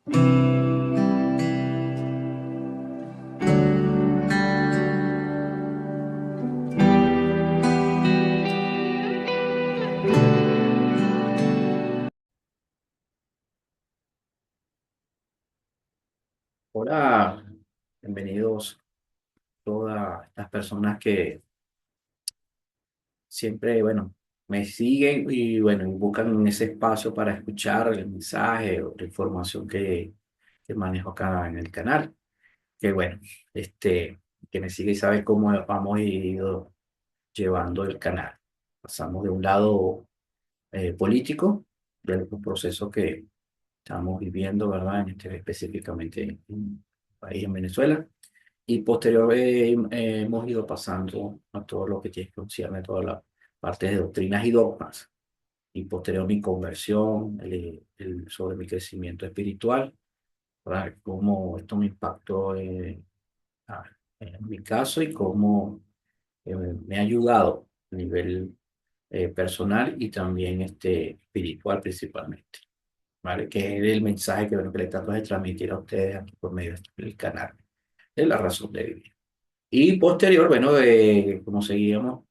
Hola, bienvenidos todas las personas que siempre, bueno, me siguen y, bueno, y buscan ese espacio para escuchar el mensaje o la información que manejo acá en el canal. Que bueno, este, que me sigue y sabe cómo vamos ido llevando el canal. Pasamos de un lado político, del proceso que estamos viviendo, ¿verdad? Específicamente en el país, en Venezuela. Y posterior hemos ido pasando a todo lo que tiene que concierne a todas las partes de doctrinas y dogmas. Y posterior mi conversión, sobre mi crecimiento espiritual, ¿verdad? Cómo esto me impactó ah, en mi caso y cómo me ha ayudado a nivel personal y también espiritual principalmente. ¿Vale? Que es el mensaje que, bueno, que le trato de transmitir a ustedes aquí por medio del canal. Es la razón de vivir. Y posterior, bueno, como seguíamos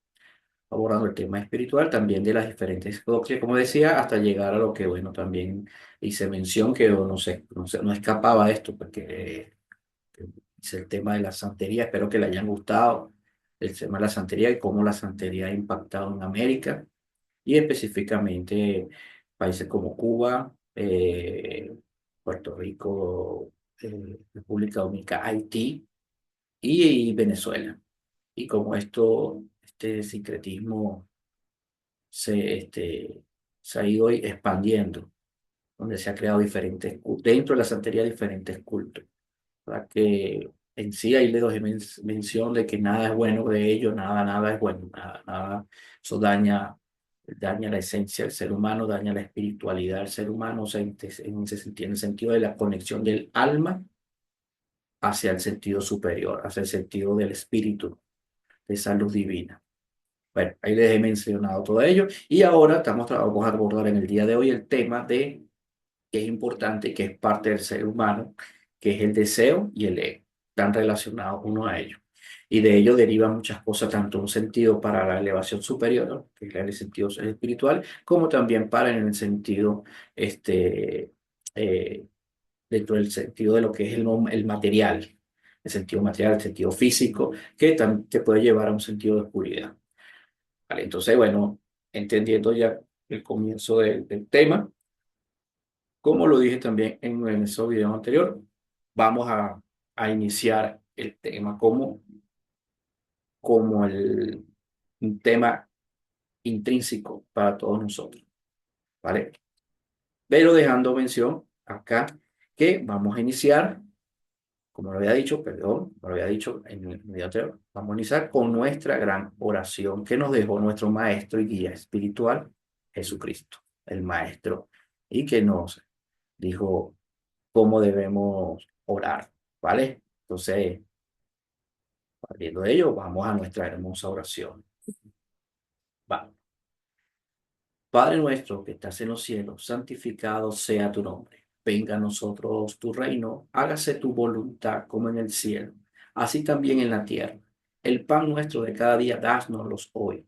abordando el tema espiritual, también de las diferentes doctrinas, como decía, hasta llegar a lo que, bueno, también hice mención que no escapaba de esto, porque hice el tema de la santería, espero que le hayan gustado el tema de la santería y cómo la santería ha impactado en América y específicamente países como Cuba, Puerto Rico, República Dominicana, Haití y Venezuela. Y como este sincretismo se ha ido expandiendo, donde se ha creado dentro de la santería diferentes cultos, para que en sí ahí le doy mención de que nada es bueno de ello, nada es bueno, nada, eso daña la esencia del ser humano, daña la espiritualidad del ser humano, o sea, en el sentido de la conexión del alma hacia el sentido superior, hacia el sentido del espíritu, de esa luz divina. Bueno, ahí les he mencionado todo ello y ahora vamos a abordar en el día de hoy el tema de que es importante, que es parte del ser humano, que es el deseo y el ego, están relacionados uno a ello. Y de ello derivan muchas cosas, tanto un sentido para la elevación superior, que es el sentido espiritual, como también para en el sentido, este, eh, dentro del sentido de lo que es el material, el sentido material, el sentido físico, que también te puede llevar a un sentido de oscuridad. ¿Vale? Entonces, bueno, entendiendo ya el comienzo del tema, como lo dije también en ese video anterior, vamos a iniciar el tema como un tema intrínseco para todos nosotros, ¿vale? Pero dejando mención acá que vamos a iniciar, como lo había dicho, perdón, lo había dicho en el video anterior, vamos a iniciar con nuestra gran oración que nos dejó nuestro maestro y guía espiritual, Jesucristo, el maestro, y que nos dijo cómo debemos orar, ¿vale? Entonces, partiendo de ello, vamos a nuestra hermosa oración. Va. Padre nuestro que estás en los cielos, santificado sea tu nombre. Venga a nosotros tu reino, hágase tu voluntad como en el cielo, así también en la tierra. El pan nuestro de cada día, dásnoslos hoy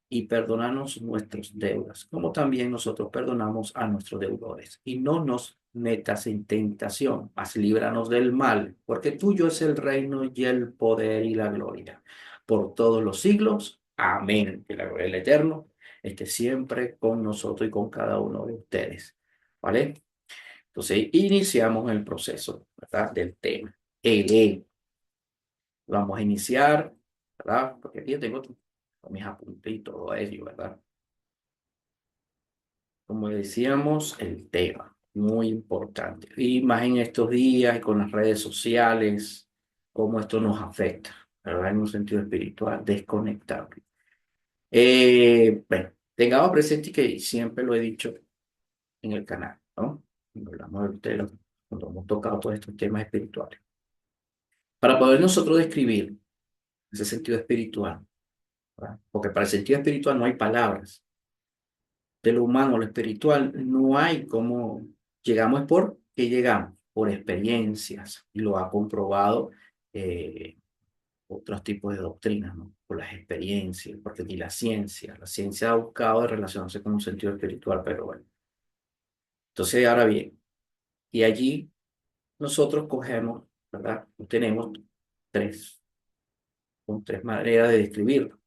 y perdónanos nuestras deudas, como también nosotros perdonamos a nuestros deudores. Y no nos metas en tentación, mas líbranos del mal, porque tuyo es el reino y el poder y la gloria por todos los siglos. Amén. Que la gloria del Eterno esté siempre con nosotros y con cada uno de ustedes. ¿Vale? Entonces, iniciamos el proceso, ¿verdad? Del tema. El ego. Vamos a iniciar, ¿verdad? Porque aquí yo tengo mis apuntes y todo ello, ¿verdad? Como decíamos, el tema, muy importante. Y más en estos días y con las redes sociales, cómo esto nos afecta, ¿verdad? En un sentido espiritual, desconectable. Bueno, tengamos presente que siempre lo he dicho en el canal, ¿no? Cuando hablamos cuando hemos tocado todos estos temas espirituales. Para poder nosotros describir ese sentido espiritual, ¿verdad? Porque para el sentido espiritual no hay palabras. De lo humano a lo espiritual, no hay cómo llegamos es por qué llegamos, por experiencias y lo ha comprobado otros tipos de doctrinas, ¿no? Por las experiencias, porque ni la ciencia ha buscado relacionarse con un sentido espiritual, pero bueno. Entonces, ahora bien, y allí nosotros cogemos, ¿verdad? Tenemos tres, con tres maneras de describirlo,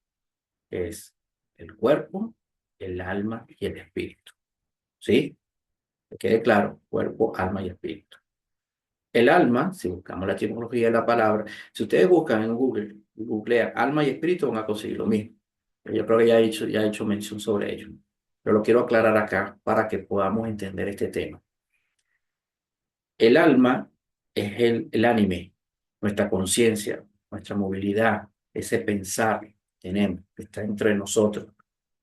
que es el cuerpo, el alma y el espíritu. ¿Sí? Que quede claro, cuerpo, alma y espíritu. El alma, si buscamos la etimología de la palabra, si ustedes buscan en Google, googlean alma y espíritu, van a conseguir lo mismo. Yo creo que ya he hecho mención sobre ello. Pero lo quiero aclarar acá para que podamos entender este tema. El alma es el anime, nuestra conciencia, nuestra movilidad, ese pensar que tenemos, que está entre nosotros,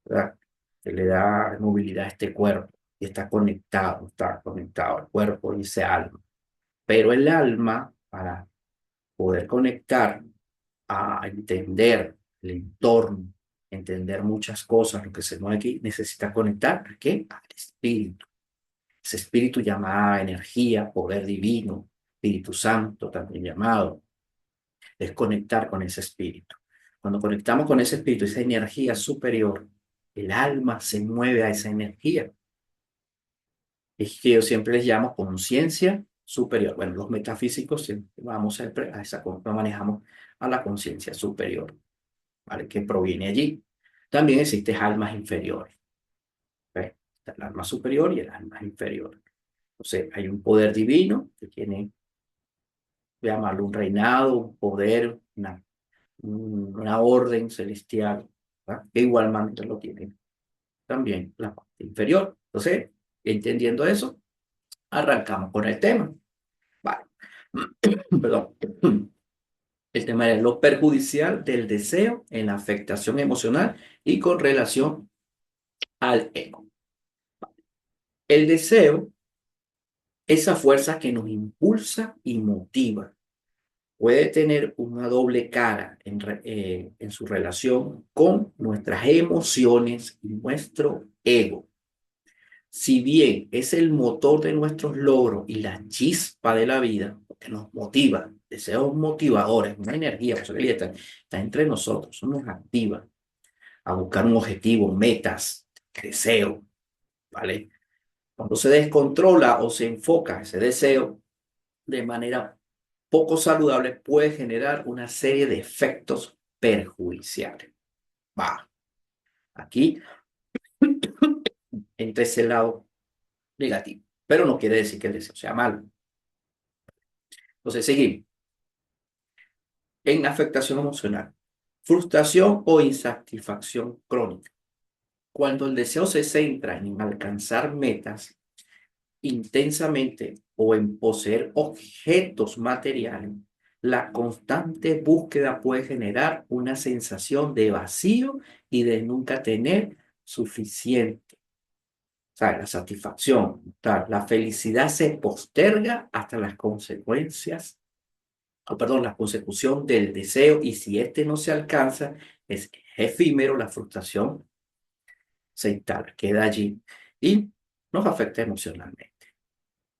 ¿verdad? Que le da movilidad a este cuerpo y está conectado al cuerpo y ese alma. Pero el alma, para poder conectar a entender el entorno, entender muchas cosas, lo que se mueve aquí, necesita conectar ¿a qué? Al espíritu. Ese espíritu llamada energía, poder divino, Espíritu Santo también llamado, es conectar con ese espíritu. Cuando conectamos con ese espíritu, esa energía superior, el alma se mueve a esa energía. Es que yo siempre les llamo conciencia superior. Bueno, los metafísicos siempre vamos siempre a esa, lo manejamos a la conciencia superior, ¿vale? Que proviene allí. También existen almas inferiores. ¿Ves? Está el alma superior y el alma inferior. Entonces, hay un poder divino que tiene, voy a llamarlo un reinado, un poder, una orden celestial, ¿verdad? Que igualmente lo tiene también la parte inferior. Entonces, entendiendo eso, arrancamos con el tema. Vale. Perdón. El tema es lo perjudicial del deseo en la afectación emocional y con relación al ego. El deseo, esa fuerza que nos impulsa y motiva, puede tener una doble cara en su relación con nuestras emociones y nuestro ego. Si bien es el motor de nuestros logros y la chispa de la vida, que nos motiva, deseos motivadores, una energía, por eso que está entre nosotros, nos activa a buscar un objetivo, metas, deseo, ¿vale? Cuando se descontrola o se enfoca ese deseo de manera poco saludable, puede generar una serie de efectos perjudiciales. Va, aquí entra ese lado negativo, pero no quiere decir que el deseo sea malo. Entonces, seguimos. En afectación emocional, frustración o insatisfacción crónica. Cuando el deseo se centra en alcanzar metas intensamente o en poseer objetos materiales, la constante búsqueda puede generar una sensación de vacío y de nunca tener suficiente. O sea, la satisfacción, la felicidad se posterga hasta las consecuencias, perdón, la consecución del deseo y si este no se alcanza, es efímero, la frustración se instala, queda allí y nos afecta emocionalmente.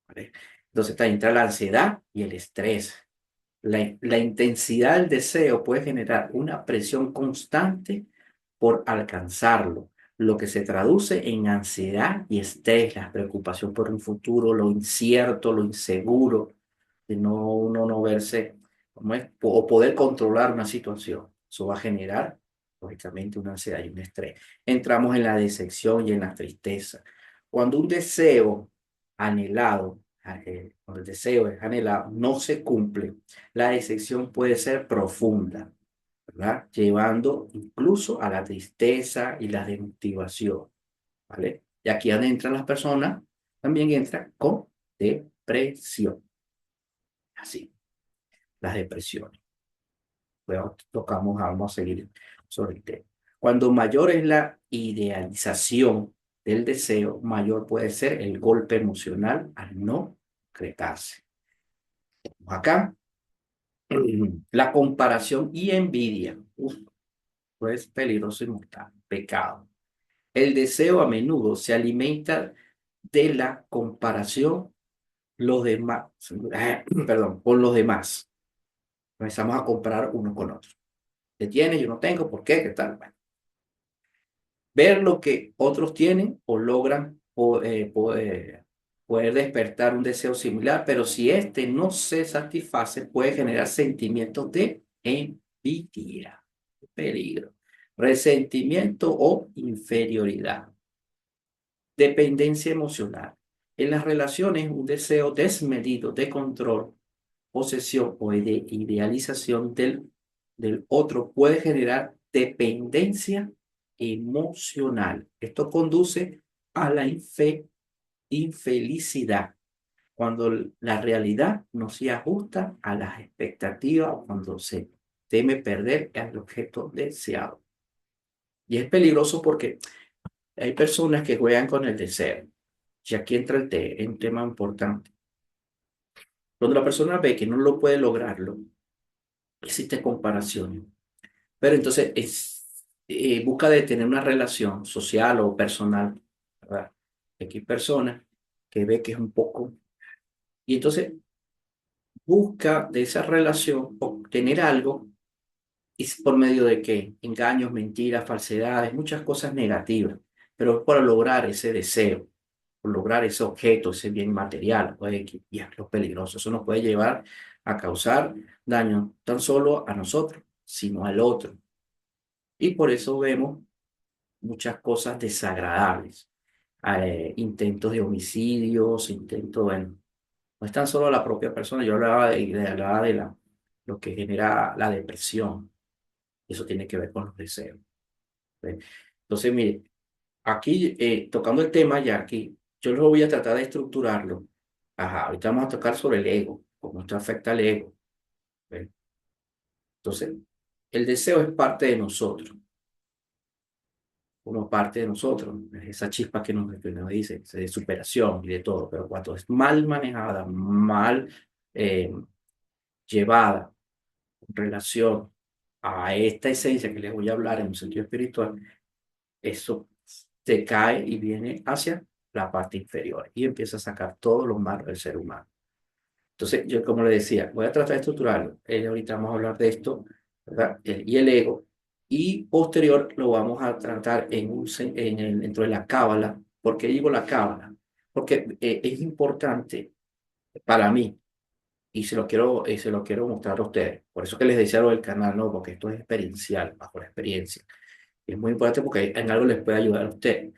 ¿Vale? Entonces entra la ansiedad y el estrés. La intensidad del deseo puede generar una presión constante por alcanzarlo, lo que se traduce en ansiedad y estrés, la preocupación por un futuro, lo incierto, lo inseguro, de no uno no verse, ¿cómo es? O poder controlar una situación. Eso va a generar, lógicamente, una ansiedad y un estrés. Entramos en la decepción y en la tristeza. Cuando un deseo anhelado, cuando el deseo es anhelado, no se cumple, la decepción puede ser profunda, ¿verdad? Llevando incluso a la tristeza y la desmotivación, ¿vale? Y aquí donde entran las personas, también entran con depresión. Así, las depresiones. Luego vamos a seguir sobre el tema. Cuando mayor es la idealización del deseo, mayor puede ser el golpe emocional al no concretarse. Acá, la comparación y envidia. Uf, pues peligroso y mortal. Pecado. El deseo a menudo se alimenta de la comparación los demás, perdón, con los demás. Comenzamos a comparar uno con otro. ¿Qué tienes? Yo no tengo, ¿por qué? ¿Qué tal? Bueno, ver lo que otros tienen o logran poder despertar un deseo similar, pero si este no se satisface, puede generar sentimientos de envidia, peligro, resentimiento o inferioridad, dependencia emocional. En las relaciones, un deseo desmedido de control, posesión o de idealización del otro puede generar dependencia emocional. Esto conduce a la infelicidad cuando la realidad no se ajusta a las expectativas o cuando se teme perder el objeto deseado. Y es peligroso porque hay personas que juegan con el deseo. Y aquí entra un tema importante. Cuando la persona ve que no lo puede lograrlo, existe comparación. Pero entonces busca de tener una relación social o personal, ¿verdad? Aquí hay personas que ve que es un poco, y entonces busca de esa relación obtener algo y es por medio de qué, engaños, mentiras, falsedades, muchas cosas negativas, pero es para lograr ese deseo, por lograr ese objeto, ese bien material, y es lo peligroso. Eso nos puede llevar a causar daño tan solo a nosotros, sino al otro. Y por eso vemos muchas cosas desagradables, intentos de homicidios, intentos, bueno, no es tan solo la propia persona, yo hablaba de lo que genera la depresión, eso tiene que ver con los deseos. ¿Ve? Entonces, mire, aquí tocando el tema ya aquí, yo lo voy a tratar de estructurarlo. Ajá, ahorita vamos a tocar sobre el ego, cómo esto afecta al ego. ¿Ve? Entonces, el deseo es parte de nosotros. Como parte de nosotros, esa chispa que nos dice, de superación y de todo, pero cuando es mal manejada, mal eh, llevada en relación a esta esencia que les voy a hablar en un sentido espiritual, eso se cae y viene hacia la parte inferior y empieza a sacar todo lo malo del ser humano. Entonces, yo como le decía, voy a tratar de estructurarlo. Ahorita vamos a hablar de esto, ¿verdad? Y el ego. Y posterior lo vamos a tratar dentro de la cábala. ¿Por qué digo la cábala? Porque es importante para mí y se lo quiero mostrar a ustedes. Por eso que les decía lo del canal, ¿no? Porque esto es experiencial, bajo la experiencia. Es muy importante porque en algo les puede ayudar a ustedes.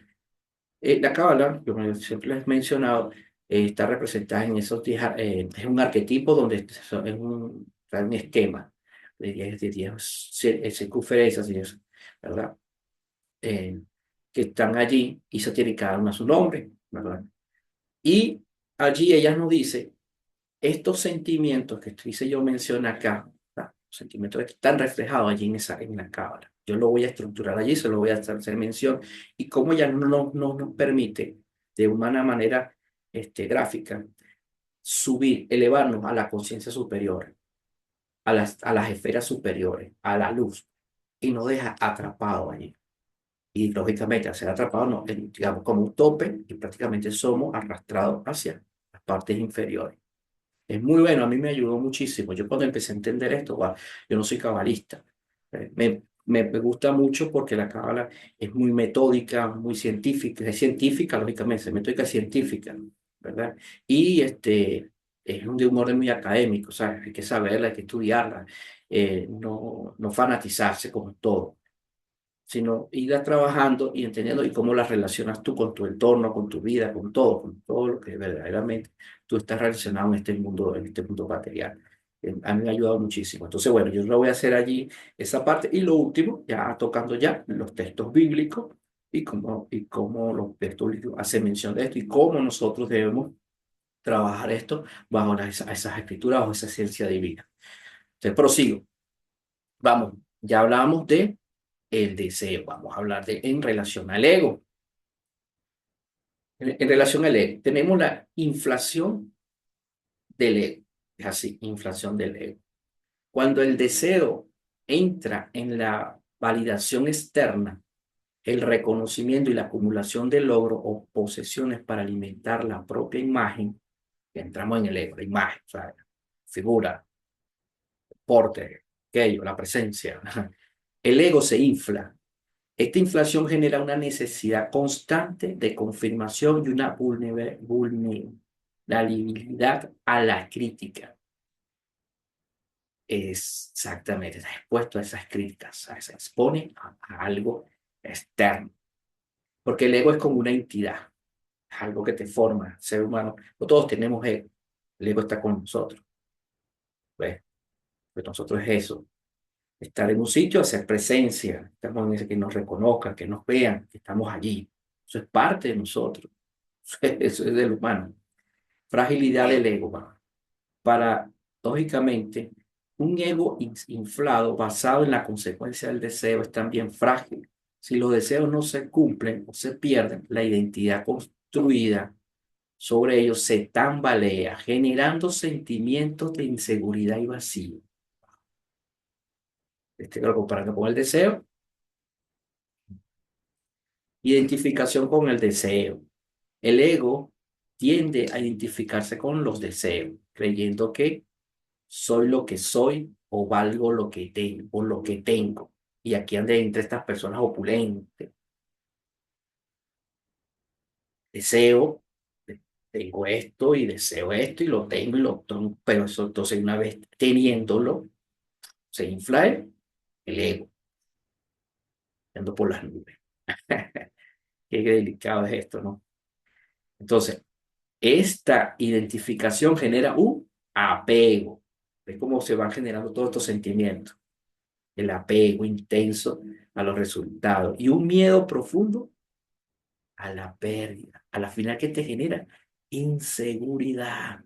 La cábala, como siempre les he mencionado, está representada en esos 10, es un arquetipo donde es un esquema de 10 circunferencias y eso, ¿verdad? Eh, que están allí y se tiene cada una su nombre, ¿verdad? Y allí ella nos dice, estos sentimientos que dice yo menciona acá, ¿verdad? Los sentimientos que están reflejados allí en la cábala. Yo lo voy a estructurar allí, se lo voy a hacer mención, y cómo ella no nos permite de una manera gráfica subir, elevarnos a la conciencia superior, a las esferas superiores, a la luz, y nos deja atrapados allí. Y lógicamente, al ser atrapados, no, digamos, como un tope, y prácticamente somos arrastrados hacia las partes inferiores. Es muy bueno, a mí me ayudó muchísimo. Yo cuando empecé a entender esto, guau, yo no soy cabalista. Me gusta mucho porque la cábala es muy metódica, muy científica, es científica, lógicamente, es metódica científica, ¿verdad? Y es de un orden muy académico, ¿sabes? Hay que saberla, hay que estudiarla, no fanatizarse con todo, sino irla trabajando y entendiendo y cómo las relacionas tú con tu entorno, con tu vida, con todo lo que verdaderamente tú estás relacionado en este mundo material. A mí me ha ayudado muchísimo. Entonces, bueno, yo lo voy a hacer allí, esa parte. Y lo último, ya tocando ya los textos bíblicos y cómo los textos bíblicos hacen mención de esto y cómo nosotros debemos trabajar esto bajo esas escrituras, bajo esa ciencia divina. Entonces, prosigo. Vamos, ya hablábamos de el deseo. Vamos a hablar en relación al ego. En relación al ego, tenemos la inflación del ego. Es así, inflación del ego. Cuando el deseo entra en la validación externa, el reconocimiento y la acumulación de logros o posesiones para alimentar la propia imagen, Entramos en el ego, la imagen, o sea, figura, porte, aquello, la presencia. El ego se infla. Esta inflación genera una necesidad constante de confirmación y una vulnerabilidad a la crítica. Es exactamente, está expuesto a esas críticas, se expone a algo externo, porque el ego es como una entidad, es algo que te forma, ser humano. No todos tenemos ego, el ego está con nosotros, ¿ves? Pues nosotros es eso, estar en un sitio, hacer presencia, estamos en ese que nos reconozcan, que nos vean, que estamos allí. Eso es parte de nosotros, eso es del humano. Fragilidad del ego, ¿va? Paradójicamente, un ego inflado basado en la consecuencia del deseo es también frágil. Si los deseos no se cumplen o se pierden, la identidad construida sobre ellos se tambalea, generando sentimientos de inseguridad y vacío. Lo comparando con el deseo, identificación con el deseo. El ego tiende a identificarse con los deseos, creyendo que soy lo que soy o valgo lo que tengo o lo que tengo. Y aquí ande entre estas personas opulentes. Deseo, tengo esto y deseo esto y lo tengo y lo tengo, pero eso entonces una vez teniéndolo, se infla el ego, ando por las nubes. Qué delicado es esto, ¿no? Entonces, esta identificación genera un apego. Es como se van generando todos estos sentimientos. El apego intenso a los resultados y un miedo profundo a la pérdida, a la final que te genera inseguridad.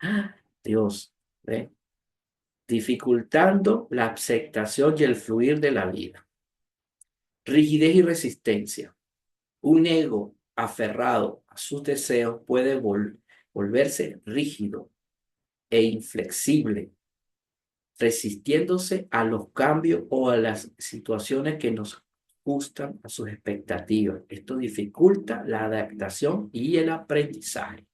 ¡Ah! Dios, ¿ve? Dificultando la aceptación y el fluir de la vida. Rigidez y resistencia. Un ego aferrado a sus deseos puede volverse rígido e inflexible, resistiéndose a los cambios o a las situaciones que nos ajustan a sus expectativas. Esto dificulta la adaptación y el aprendizaje,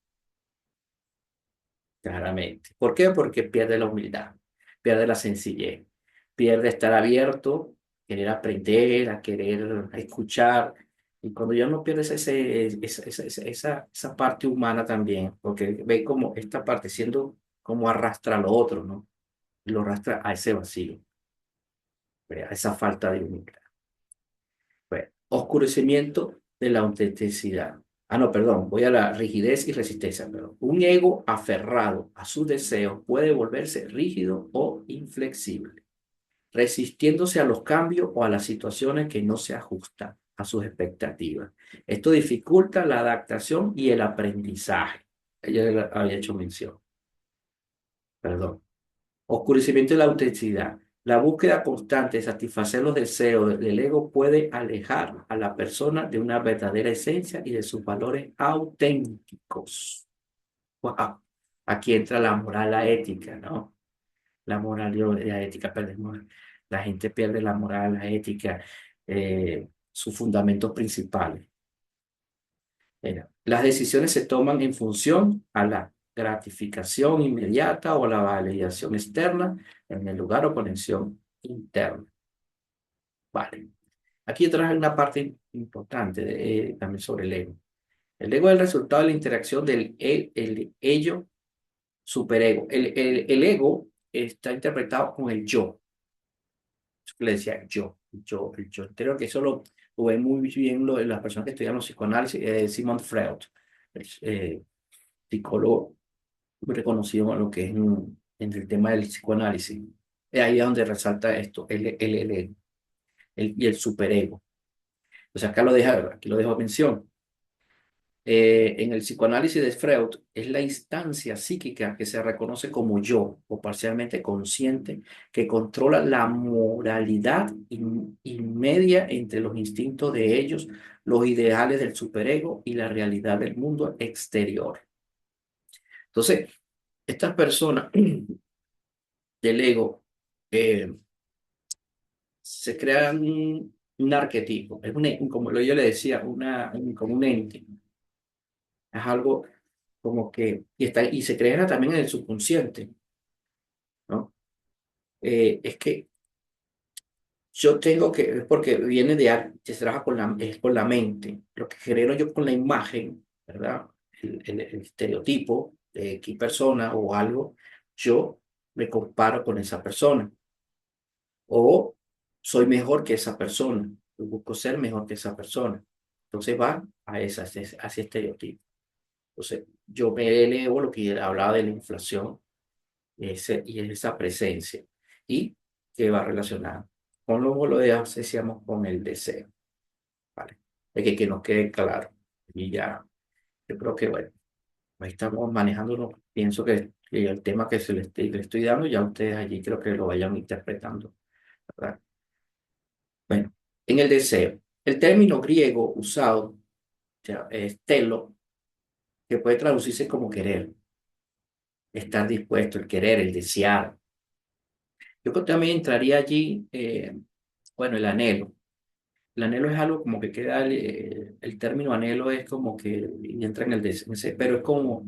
claramente. ¿Por qué? Porque pierde la humildad, pierde la sencillez, pierde estar abierto, querer aprender, a querer escuchar. Y cuando ya no pierdes esa parte humana también, porque ve como esta parte siendo como arrastra a lo otro, ¿no? Y lo arrastra a ese vacío, a esa falta de humildad. Bueno, oscurecimiento de la autenticidad. Ah, no, perdón, voy a la rigidez y resistencia. Perdón. Un ego aferrado a sus deseos puede volverse rígido o inflexible, resistiéndose a los cambios o a las situaciones que no se ajustan a sus expectativas. Esto dificulta la adaptación y el aprendizaje. Ella había hecho mención, perdón. Oscurecimiento de la autenticidad. La búsqueda constante de satisfacer los deseos del ego puede alejar a la persona de una verdadera esencia y de sus valores auténticos. Wow. Aquí entra la moral, la ética, ¿no? La moral y la ética, perdón. La gente pierde la moral, la ética, sus fundamentos principales. Mira, las decisiones se toman en función a la gratificación inmediata o la validación externa en el lugar o conexión interna. Vale. Aquí traje una parte importante también sobre el ego. El ego es el resultado de la interacción del el ello superego. El ego está interpretado con el yo. Eso que le decía el yo interior, que eso lo ven muy bien las personas que estudian los psicoanálisis, Sigmund Freud, eh, psicólogo muy reconocido en lo que es en el tema del psicoanálisis. Es ahí donde resalta esto, el ego y el superego. O sea, aquí lo dejo a mención. En el psicoanálisis de Freud es la instancia psíquica que se reconoce como yo o parcialmente consciente que controla la moralidad y media entre los instintos de ellos, los ideales del superego y la realidad del mundo exterior. Entonces, estas personas del ego eh, se crea un arquetipo, es como yo le decía, como un ente, es algo. como que, y se crean también en el subconsciente, ¿no? Es que yo tengo que, es porque viene se trabaja es con la mente, lo que genero yo con la imagen, ¿verdad? El estereotipo de X persona o algo, yo me comparo con esa persona o soy mejor que esa persona, yo busco ser mejor que esa persona. Entonces va a ese estereotipo. Entonces yo me elevo lo que hablaba de la inflación y esa presencia y que va relacionada con lo de asociamos con el deseo. ¿Vale? Es que nos quede claro. Y ya, yo creo que, bueno, ahí estamos manejándolo. Pienso que el tema que le estoy dando, ya ustedes allí creo que lo vayan interpretando, ¿verdad? Bueno, en el deseo, el término griego usado ya, es telo, que puede traducirse como querer, estar dispuesto, el querer, el desear. Yo creo que también entraría allí, bueno, el anhelo. El anhelo es algo como que queda, el término anhelo es como que y entra en el deseo, pero es como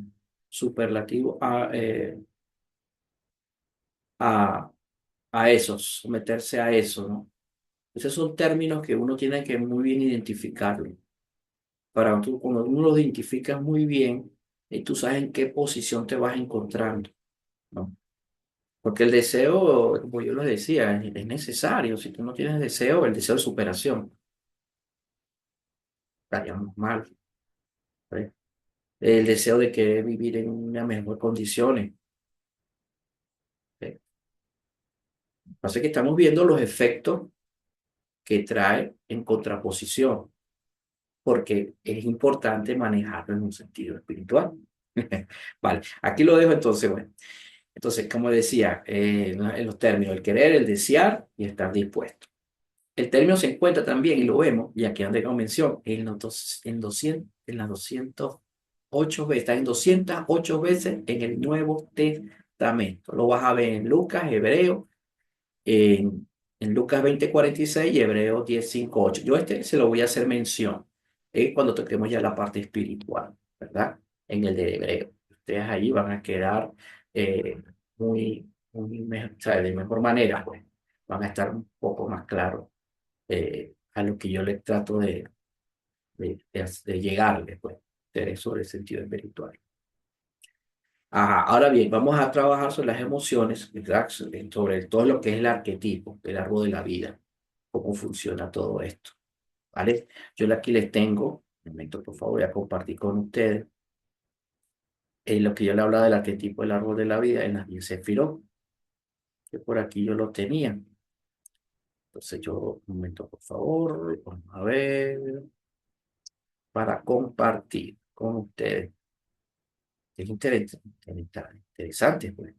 superlativo a, a eso, someterse a eso, ¿no? Esos son términos que uno tiene que muy bien identificarlo. Para tú, cuando uno los identificas muy bien, tú sabes en qué posición te vas encontrando, ¿no? Porque el deseo, como yo lo decía, es necesario. Si tú no tienes deseo, el deseo de superación, estaríamos mal, ¿ves? El deseo de querer vivir en una mejor condiciones. ¿Ves? Lo que pasa es que estamos viendo los efectos que trae en contraposición, porque es importante manejarlo en un sentido espiritual. Vale, aquí lo dejo entonces, bueno. Entonces, como decía, en los términos, el querer, el desear y estar dispuesto. El término se encuentra también, y lo vemos, y aquí han dejado mención, en las 208 veces, está en 208 veces en el Nuevo Testamento. Lo vas a ver en Lucas, Hebreo, en Lucas 20:46 y Hebreos 10:5-8. Yo se lo voy a hacer mención cuando toquemos ya la parte espiritual, ¿verdad? En el de Hebreo. Ustedes ahí van a quedar o sea, de mejor manera, pues. Van a estar un poco más claros a lo que yo les trato de llegarles, pues, sobre el sentido espiritual. Ajá, ahora bien, vamos a trabajar sobre las emociones, ¿verdad? Sobre todo lo que es el arquetipo, el árbol de la vida, cómo funciona todo esto, ¿vale? Yo aquí les tengo, un momento, por favor, voy a compartir con ustedes lo que yo le hablaba del arquetipo del árbol de la vida en las 10 sefirot, que por aquí yo lo tenía. Entonces un momento, por favor, vamos a ver, para compartir con ustedes. Es interesante, pues.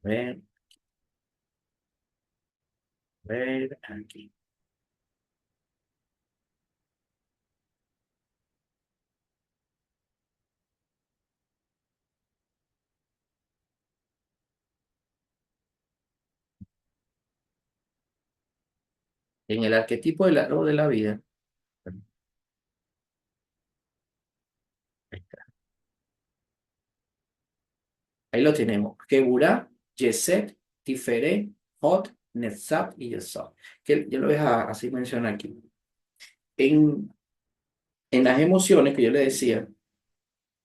Ver, ver aquí. En el arquetipo del árbol de la vida, ahí está. Ahí lo tenemos. Geburah, Yeset, Tiferet, Hot, Netzat y Yesod. Que yo lo voy a así mencionar aquí. En, en las emociones que yo le decía,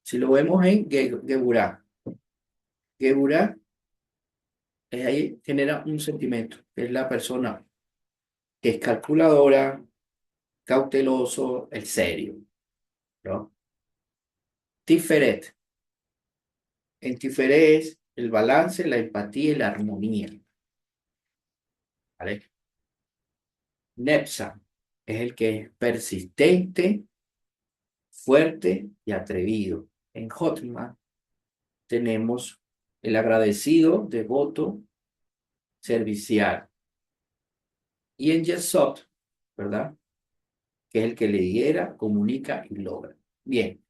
si lo vemos en Geburah, Geburah ahí genera un sentimiento, que es la persona que es calculadora, cauteloso, el serio, ¿no? Tiferet, en Tiferet es el balance, la empatía y la armonía, ¿vale? Nepsa es el que es persistente, fuerte y atrevido. En Hotma tenemos el agradecido, devoto, servicial. Y en Yesod, ¿verdad? Que es el que lidera, comunica y logra. Bien,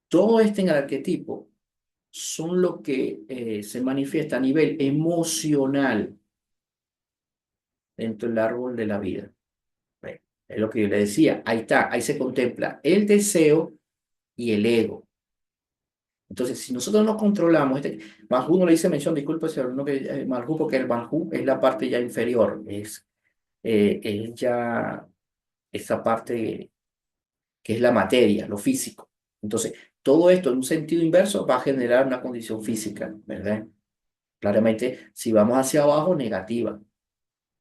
todo este en el arquetipo son lo que se manifiesta a nivel emocional dentro del árbol de la vida. Bueno, es lo que yo le decía, ahí está, ahí se contempla el deseo y el ego. Entonces, si nosotros no controlamos, Malhú no le hice mención, disculpe, señor, no que Malhú, porque el Malhú es la parte ya inferior, es ya esa parte que es la materia, lo físico. Entonces, todo esto en un sentido inverso va a generar una condición física, ¿verdad? Claramente, si vamos hacia abajo, negativa,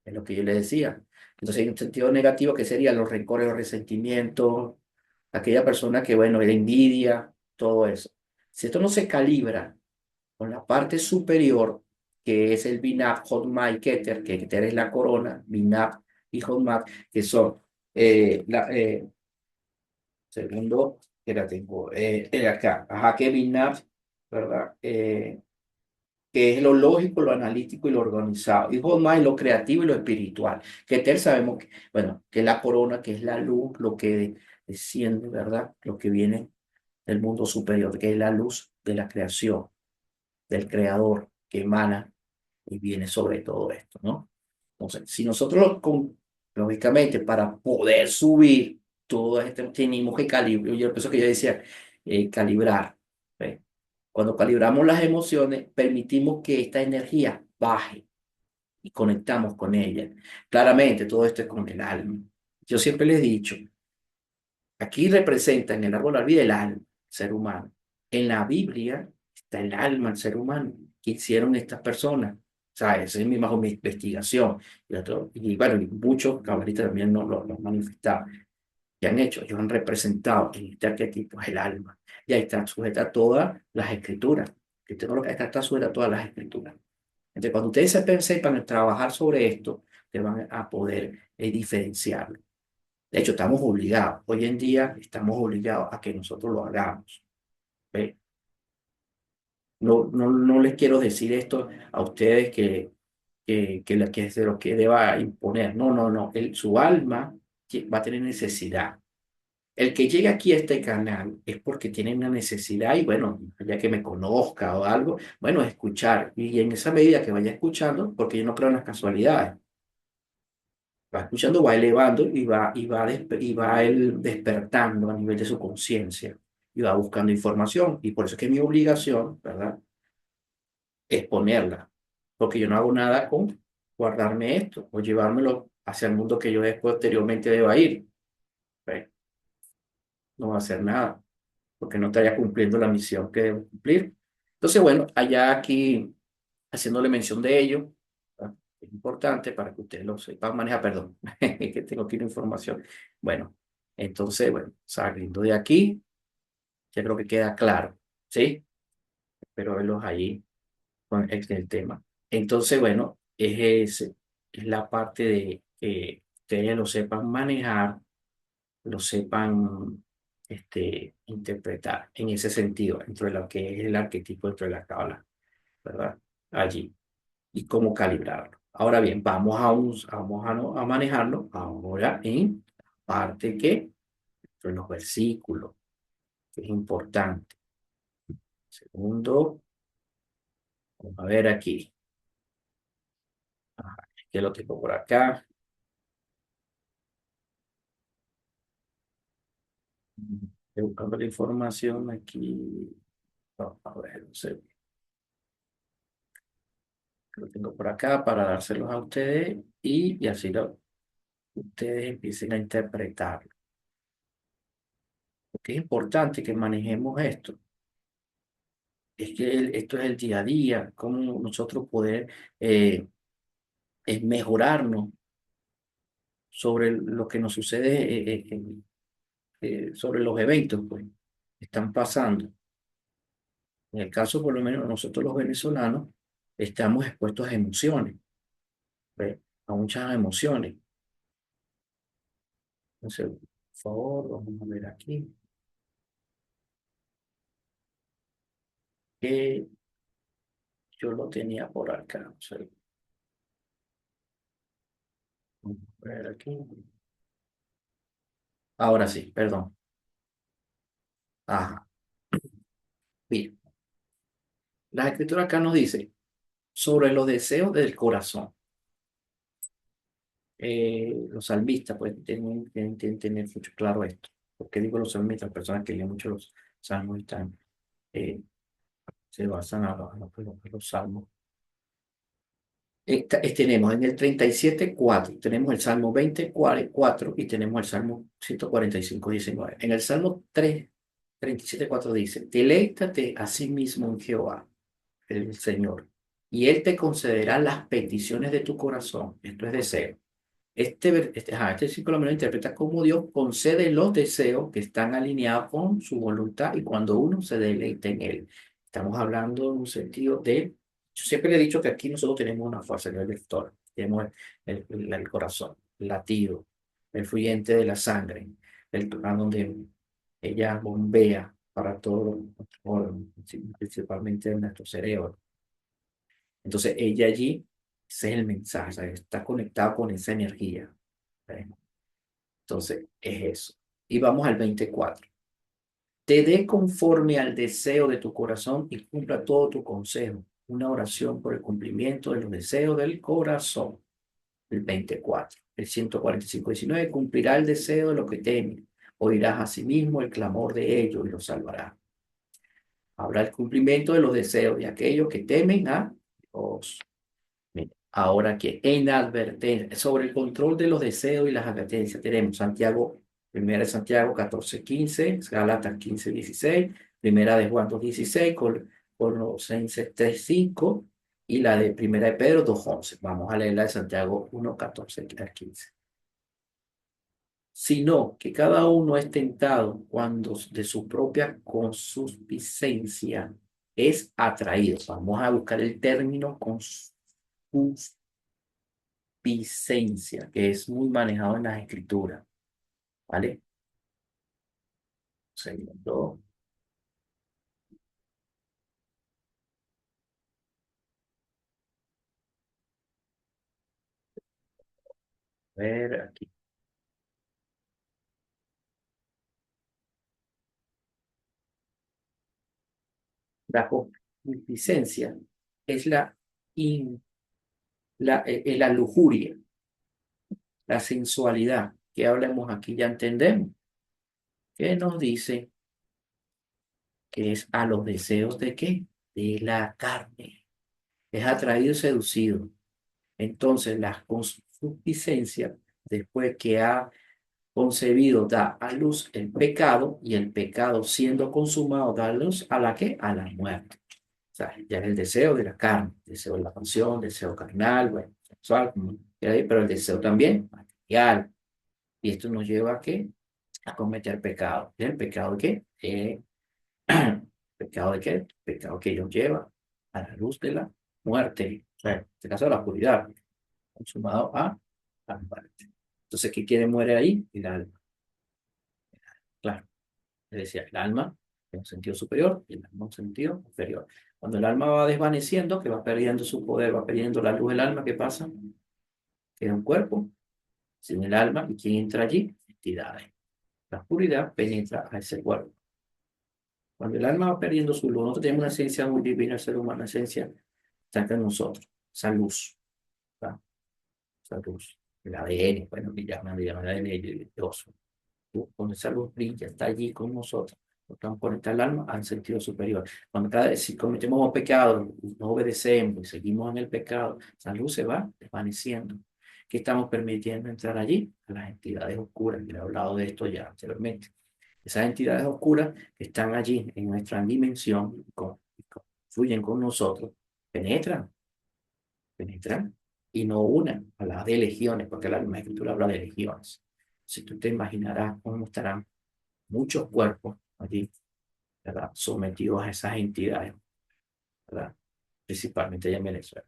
es lo que yo le decía. Entonces, hay un sentido negativo que serían los rencores, los resentimientos, aquella persona que, bueno, la envidia, todo eso. Si esto no se calibra con la parte superior, que es el Binab, Hotma y Keter, que Keter es la corona, Binab y Hotma, que son segundo, que la tengo acá, ajá, que Binab, ¿verdad? Que es lo lógico, lo analítico y lo organizado. Y Hotma es lo creativo y lo espiritual. Keter sabemos que, bueno, que es la corona, que es la luz, lo que desciende, ¿verdad? Lo que viene del mundo superior, que es la luz de la creación del creador que emana y viene sobre todo esto, ¿no? Entonces, si nosotros, lógicamente, para poder subir todo esto, tenemos que calibrar, yo pienso que yo decía, calibrar. ¿Ve? Cuando calibramos las emociones, permitimos que esta energía baje y conectamos con ella. Claramente, todo esto es con el alma. Yo siempre les he dicho, aquí representa en el árbol de la vida el alma, ser humano. En la Biblia está el alma, el ser humano. ¿Qué hicieron estas personas? O sea, esa es bajo mi investigación. Y bueno, y muchos cabalistas también lo han manifestado. ¿Qué han hecho? Ellos han representado en este arquetipo el alma. Y ahí está sujeta a todas las escrituras. Que usted no lo que está sujeta a todas las escrituras. Entonces, cuando ustedes sepan trabajar sobre esto, te van a poder diferenciarlo. De hecho, estamos obligados. Hoy en día estamos obligados a que nosotros lo hagamos. ¿Ve? No les quiero decir esto a ustedes que es de lo que deba imponer. No. Su alma va a tener necesidad. El que llegue aquí a este canal es porque tiene una necesidad y bueno, ya que me conozca o algo, bueno, escuchar. Y en esa medida que vaya escuchando, porque yo no creo en las casualidades, va escuchando, va elevando y va él despertando a nivel de su conciencia y va buscando información. Y por eso es que mi obligación, ¿verdad?, es ponerla. Porque yo no hago nada con guardarme esto o llevármelo hacia el mundo que yo después posteriormente deba ir. ¿Ve? No va a hacer nada porque no estaría cumpliendo la misión que debo cumplir. Entonces, bueno, allá aquí haciéndole mención de ello, ¿verdad? Es importante para que ustedes lo sepan manejar, perdón, que tengo aquí la información. Bueno, entonces, bueno, saliendo de aquí, ya creo que queda claro, ¿sí? Espero verlos ahí con el tema. Entonces, bueno, es la parte de que ustedes lo sepan manejar, lo sepan interpretar en ese sentido, dentro de lo que es el arquetipo dentro de la cábala, ¿verdad? Allí. Y cómo calibrarlo. Ahora bien, vamos a manejarlo ahora en parte que, en los versículos, que es importante. Segundo, vamos a ver aquí. Ajá, que lo tengo por acá. Estoy buscando la información aquí. Vamos a ver, no sé, lo tengo por acá para dárselos a ustedes y así ustedes empiecen a interpretarlo. Porque es importante que manejemos esto. Es que esto es el día a día, cómo nosotros poder mejorarnos sobre lo que nos sucede, sobre los eventos pues, que están pasando. En el caso, por lo menos, nosotros los venezolanos estamos expuestos a emociones, ¿ve? A muchas emociones. Entonces, por favor, vamos a ver aquí. Que yo lo tenía por acá. O sea, vamos a ver aquí. Ahora sí, perdón. Ajá. Bien. La escritura acá nos dice sobre los deseos del corazón. Los salmistas, pues, tienen que tener mucho claro esto. ¿Por qué digo los salmistas? Personas que leen mucho los salmos están. se basan a los salmos. Tenemos en el 37:4 tenemos el Salmo 20:4 y tenemos el Salmo 145:19. En el Salmo 37:4 dice, deleítate a sí mismo en Jehová, el Señor, y Él te concederá las peticiones de tu corazón. Esto es deseo. Este versículo me lo interpreta como Dios concede los deseos que están alineados con su voluntad y cuando uno se deleita en Él. Estamos hablando en un sentido de, yo siempre le he dicho que aquí nosotros tenemos una fuerza, el lector, tenemos el corazón, el latido, el fluyente de la sangre, el lugar donde ella bombea para todos los órganos, principalmente en nuestro cerebro. Entonces ella allí, ese es el mensaje, ¿sabes? Está conectado con esa energía. ¿Ves? Entonces es eso. Y vamos al 24. Te dé conforme al deseo de tu corazón y cumpla todo tu consejo. Una oración por el cumplimiento de los deseos del corazón. El 24. El 145:19. Cumplirá el deseo de lo que temen. Oirás a sí mismo el clamor de ellos y los salvará. Habrá el cumplimiento de los deseos de aquellos que temen a Dios. Mira, ahora que en advertencia, sobre el control de los deseos y las advertencias, tenemos Santiago, primera de Santiago 14:15, Gálatas 15:16, primera de Juan 2:16, Colosenses 3:5 y la de primera de Pedro 2:11. Vamos a leer la de Santiago 1:14 al 15. Sino que cada uno es tentado cuando de su propia concupiscencia es atraído. Vamos a buscar el término concupiscencia, que es muy manejado en las escrituras, ¿vale? Segundo, a ver aquí. La concupiscencia es la lujuria, la sensualidad, que hablemos aquí, ya entendemos, que nos dice que es a los deseos de qué? De la carne. Es atraído y seducido. Entonces, la concupiscencia, después que ha concebido, da a luz el pecado y el pecado siendo consumado da a luz a la qué? A la muerte. O sea, ya es el deseo de la carne, deseo de la pasión, deseo carnal, bueno, sexual, pero el deseo también material. Y esto nos lleva a qué? A cometer pecado. ¿Y el pecado de qué? ¿Pecado de qué? Pecado que nos lleva a la luz de la muerte. O sea, en este caso, a la oscuridad, consumado a la muerte. Entonces, ¿qué quiere muere ahí? El alma. Claro. Es decir, el alma en un sentido superior y el alma en un sentido inferior. Cuando el alma va desvaneciendo, que va perdiendo su poder, va perdiendo la luz del alma, ¿qué pasa? Queda un cuerpo sin el alma y ¿quién entra allí? Entidades. La oscuridad penetra a ese cuerpo. Cuando el alma va perdiendo su luz, nosotros tenemos una esencia muy divina, el ser humano, una esencia está en nosotros, esa luz, ¿verdad? Esa luz, el ADN, bueno, que llaman, digamos, el ADN de Dios. Cuando esa luz brilla, está allí con nosotros. Nos estamos conectando al alma al sentido superior. Cuando cada vez si cometemos un pecado, no obedecemos y seguimos en el pecado, esa luz se va desvaneciendo. ¿Qué estamos permitiendo entrar allí? A las entidades oscuras. He hablado de esto ya anteriormente. Esas entidades oscuras que están allí en nuestra dimensión, fluyen con nosotros, penetran, penetran y no unan. Habla de legiones, porque la misma escritura habla de legiones. Si tú te imaginarás cómo estarán muchos cuerpos allí, ¿verdad? Sometidos a esas entidades, ¿verdad? Principalmente allá en Venezuela.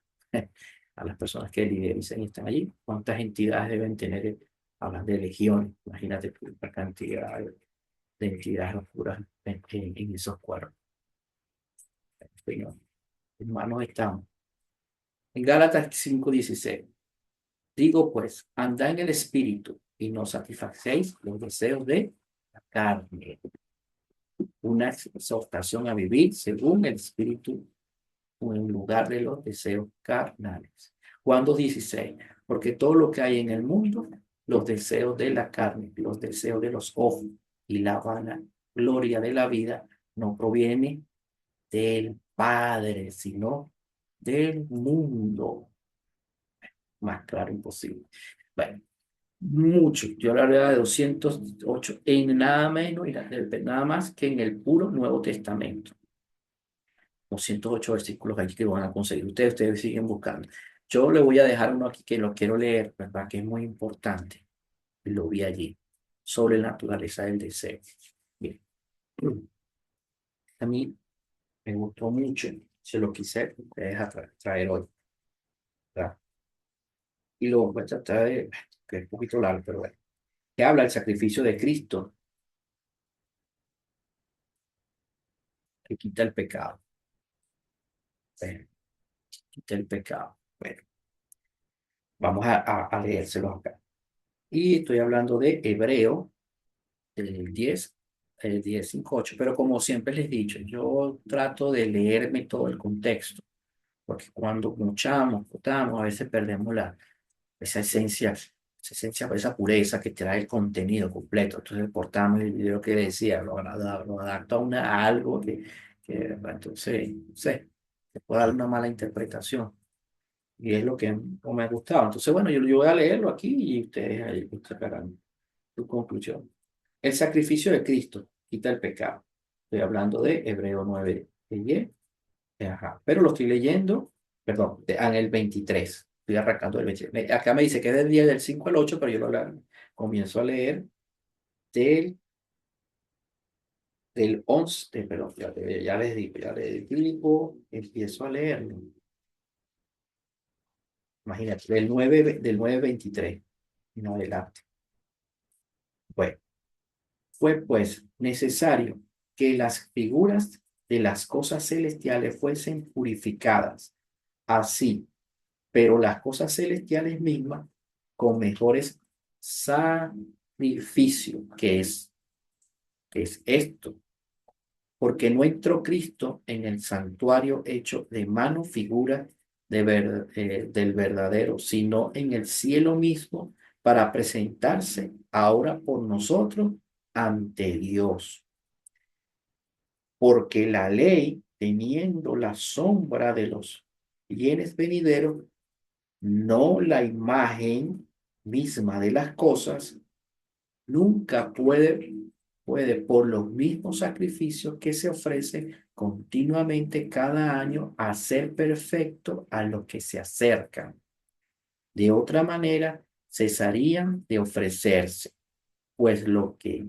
A las personas que liderizan y están allí, ¿cuántas entidades deben tener? Hablan de legiones, imagínate la cantidad de entidades oscuras en esos cuerpos. Pero, hermanos, estamos. En Gálatas 5:16. Digo pues, andad en el espíritu y no satisfacéis los deseos de la carne. Una exhortación a vivir según el espíritu o en lugar de los deseos carnales. Juan 2:16. Porque todo lo que hay en el mundo, los deseos de la carne, los deseos de los ojos y la vana gloria de la vida, no proviene del Padre, sino del mundo. Más claro, imposible. Bueno, mucho. Yo hablaría de 208 en nada menos y nada más que en el puro Nuevo Testamento. 208 versículos allí que van a conseguir. Ustedes siguen buscando. Yo le voy a dejar uno aquí que lo quiero leer, ¿verdad? Que es muy importante. Lo vi allí. Sobre la naturaleza del deseo. Bien. A mí me gustó mucho. Se lo quise traer hoy, ¿verdad? Y lo voy a tratar de, que es un poquito largo, pero bueno. Que habla del sacrificio de Cristo que quita el pecado. Bueno, quita el pecado. Bueno, vamos a leérselo acá. Y estoy hablando de Hebreo, el 10, el 10, 5, 8. Pero como siempre les he dicho, yo trato de leerme todo el contexto, porque cuando muchamos, votamos, a veces perdemos esa esencia, esa pureza que trae el contenido completo. Entonces, cortamos el video que decía, lo adapta a algo entonces, no sé, se puede dar una mala interpretación. Y es lo que no me ha gustado. Entonces, bueno, yo voy a leerlo aquí y ustedes ahí sacarán su conclusión. El sacrificio de Cristo quita el pecado. Estoy hablando de Hebreo 9, ajá. Pero lo estoy leyendo, perdón, en el 23. Estoy arrancando el 23. Acá me dice que es del día del 5 al 8, pero yo comienzo a leer del, del 11, perdón, ya les digo, empiezo a leerlo. Imagínate, del 9:23 en adelante. Bueno, fue pues necesario que las figuras de las cosas celestiales fuesen purificadas. Así pero las cosas celestiales mismas con mejores sacrificios, que es esto, porque no entró Cristo en el santuario hecho de mano figura del verdadero, sino en el cielo mismo para presentarse ahora por nosotros ante Dios. Porque la ley, teniendo la sombra de los bienes venideros, no la imagen misma de las cosas, nunca puede por los mismos sacrificios que se ofrecen continuamente cada año hacer perfecto a los que se acercan. De otra manera, cesarían de ofrecerse, pues lo que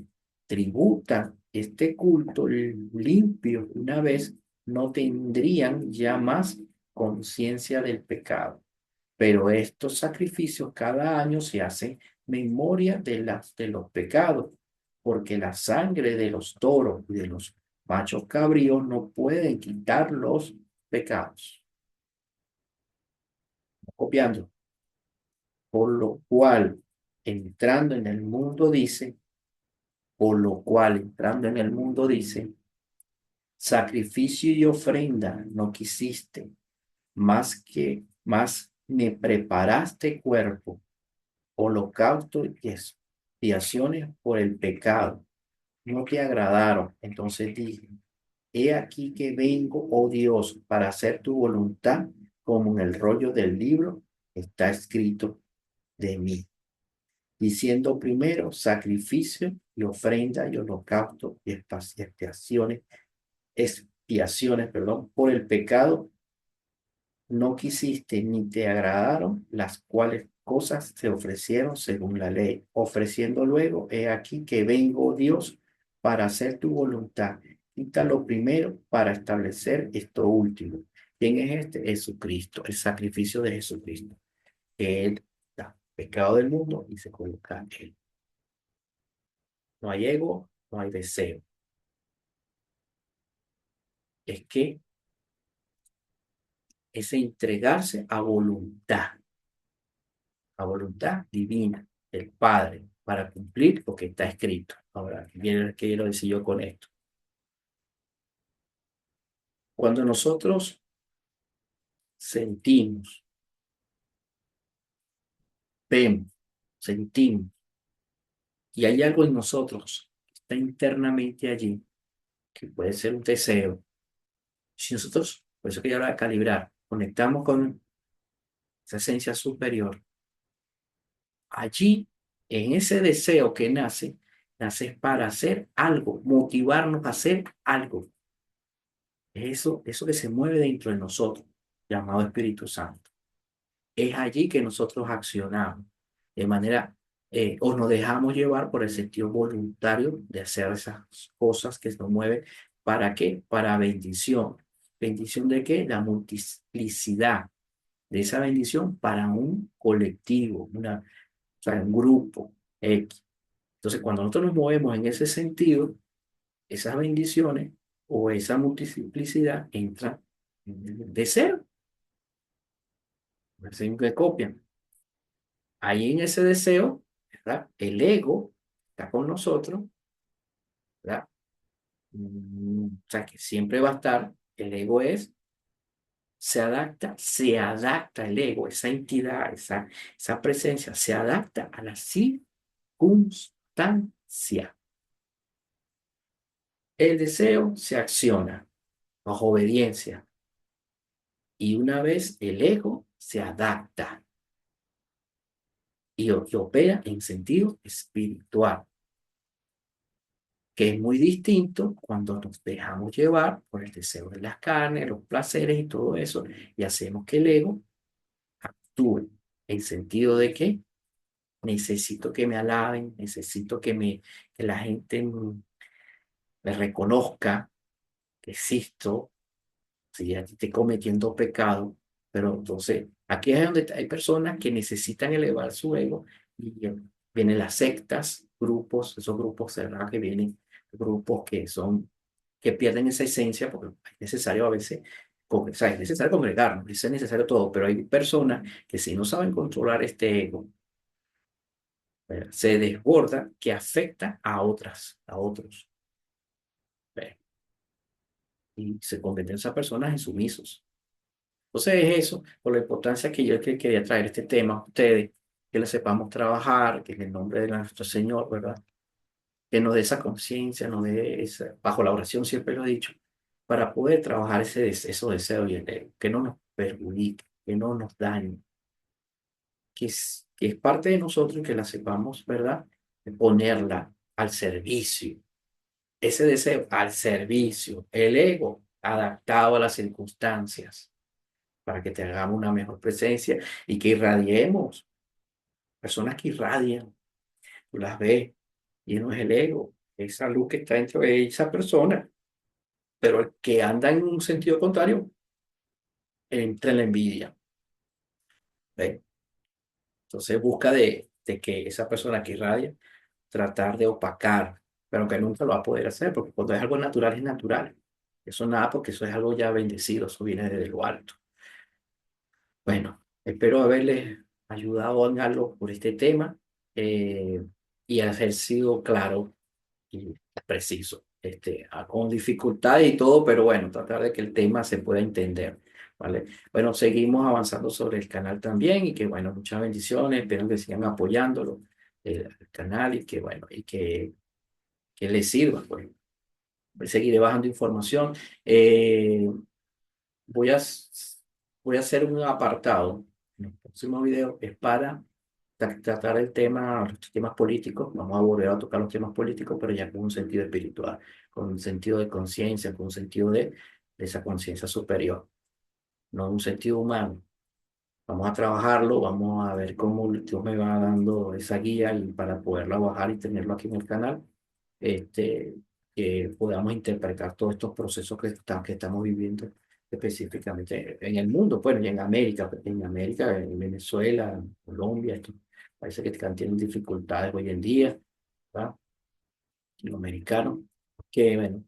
tributan este culto limpio una vez no tendrían ya más conciencia del pecado. Pero estos sacrificios cada año se hacen memoria de los pecados, porque la sangre de los toros y de los machos cabríos no pueden quitar los pecados. Copiando. Por lo cual, entrando en el mundo dice, por lo cual entrando en el mundo dice, sacrificio y ofrenda no quisiste, más me preparaste cuerpo holocausto y expiaciones por el pecado. No te agradaron. Entonces dije, he aquí que vengo, oh Dios, para hacer tu voluntad, como en el rollo del libro está escrito de mí. Diciendo primero sacrificio y ofrenda y holocausto y expiaciones, perdón, por el pecado no quisiste ni te agradaron las cuales cosas se ofrecieron según la ley, ofreciendo luego, he aquí que vengo, Dios, para hacer tu voluntad. Quita lo primero para establecer esto último. ¿Quién es este? Jesucristo, el sacrificio de Jesucristo. Él da pecado del mundo y se coloca en él. No hay ego, no hay deseo. Es que es entregarse a voluntad divina del Padre para cumplir lo que está escrito. Ahora, ¿qué quiero decir yo con esto? Cuando nosotros sentimos, vemos, sentimos, y hay algo en nosotros que está internamente allí, que puede ser un deseo, Si nosotros, por eso que yo hablo de calibrar, conectamos con esa esencia superior, allí, en ese deseo que nace, nace para hacer algo, motivarnos a hacer algo. Eso que se mueve dentro de nosotros, llamado Espíritu Santo. Es allí que nosotros accionamos de manera, o nos dejamos llevar por el sentido voluntario de hacer esas cosas que nos mueven. ¿Para qué? Para bendición. ¿Bendición de qué? La multiplicidad de esa bendición para un colectivo, o sea, un grupo X. Entonces, cuando nosotros nos movemos en ese sentido, esas bendiciones o esa multiplicidad entran de cero, así que copian. Ahí en ese deseo, ¿verdad? El ego está con nosotros, ¿verdad? O sea, que siempre va a estar, el ego se adapta el ego, esa entidad, esa presencia, se adapta a la circunstancia. El deseo se acciona bajo obediencia y una vez el ego se adapta y opera en sentido espiritual, que es muy distinto cuando nos dejamos llevar por el deseo de las carnes, los placeres y todo eso, y hacemos que el ego actúe en sentido de que necesito que me alaben, necesito que la gente me reconozca que existo, si ya estoy cometiendo pecado, pero entonces aquí es donde hay personas que necesitan elevar su ego y vienen las sectas, grupos, esos grupos cerrados que vienen, grupos que pierden esa esencia, porque es necesario a veces, o sea, es necesario congregarnos, es necesario todo, pero hay personas que si no saben controlar este ego, ¿verdad? Se desborda que afecta a otros, ¿verdad? Y se convierten esas personas en sumisos. Entonces es eso, por la importancia que yo quería traer este tema a ustedes, que le sepamos trabajar, que en el nombre de nuestro Señor, ¿verdad? Que nos dé esa conciencia, nos dé esa, bajo la oración siempre lo he dicho, para poder trabajar esos deseos y el ego, que no nos perjudique, que no nos dañe, que es parte de nosotros y que la sepamos, ¿verdad? De ponerla al servicio, ese deseo al servicio, el ego adaptado a las circunstancias para que tengamos una mejor presencia y que irradiemos. Personas que irradian, tú las ves y no es el ego, esa luz que está dentro de esa persona, pero el que anda en un sentido contrario, entra en la envidia. ¿Ves? Entonces busca de que esa persona que irradia, tratar de opacar, pero que nunca lo va a poder hacer, porque cuando es algo natural, es natural. Eso nada, porque eso es algo ya bendecido, eso viene desde lo alto. Bueno, espero haberles ayudado en algo por este tema eh, y haber sido claro y preciso, con dificultad y todo, pero bueno, tratar de que el tema se pueda entender, ¿vale? Bueno, seguimos avanzando sobre el canal también y que bueno, muchas bendiciones, espero que sigan apoyándolo, el canal y que bueno, que les sirva, pues. Seguiré bajando información. Voy a, voy a hacer un apartado en el próximo video, es para tratar el tema, los temas políticos. Vamos a volver a tocar los temas políticos, pero ya con un sentido espiritual, con un sentido de conciencia, con un sentido de esa conciencia superior, no un sentido humano. Vamos a trabajarlo, vamos a ver cómo Dios me va dando esa guía y para poderla bajar y tenerlo aquí en el canal, este, que podamos interpretar todos estos procesos que estamos viviendo específicamente en el mundo, bueno, y en América, en Venezuela, en Colombia, estos países que tienen dificultades hoy en día, ¿verdad? Los americanos, que, bueno,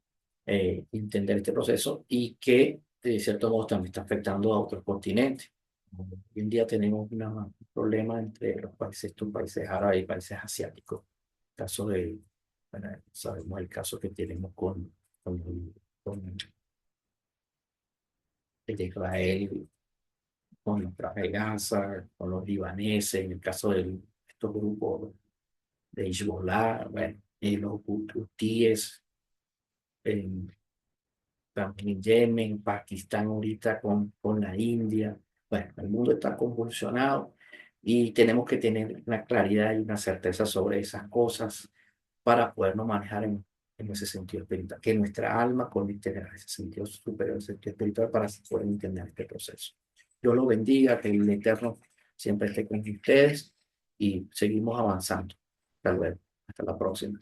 entender este proceso y que, de cierto modo, también está afectando a otros continentes. Hoy en día tenemos un problema entre los países, estos países árabes y países asiáticos. Caso de, bueno, sabemos el caso que tenemos con el de Israel, con los de Gaza, con los libaneses, en el caso de estos grupos de Hezbollah, bueno, y los hutíes también en Yemen, Pakistán ahorita con la India. Bueno, el mundo está convulsionado y tenemos que tener una claridad y una certeza sobre esas cosas para podernos manejar en ese sentido espiritual, que nuestra alma conecte a ese sentido superior, ese sentido espiritual para poder entender este proceso. Dios los bendiga, que el Eterno siempre esté con ustedes y seguimos avanzando. Hasta luego, hasta la próxima.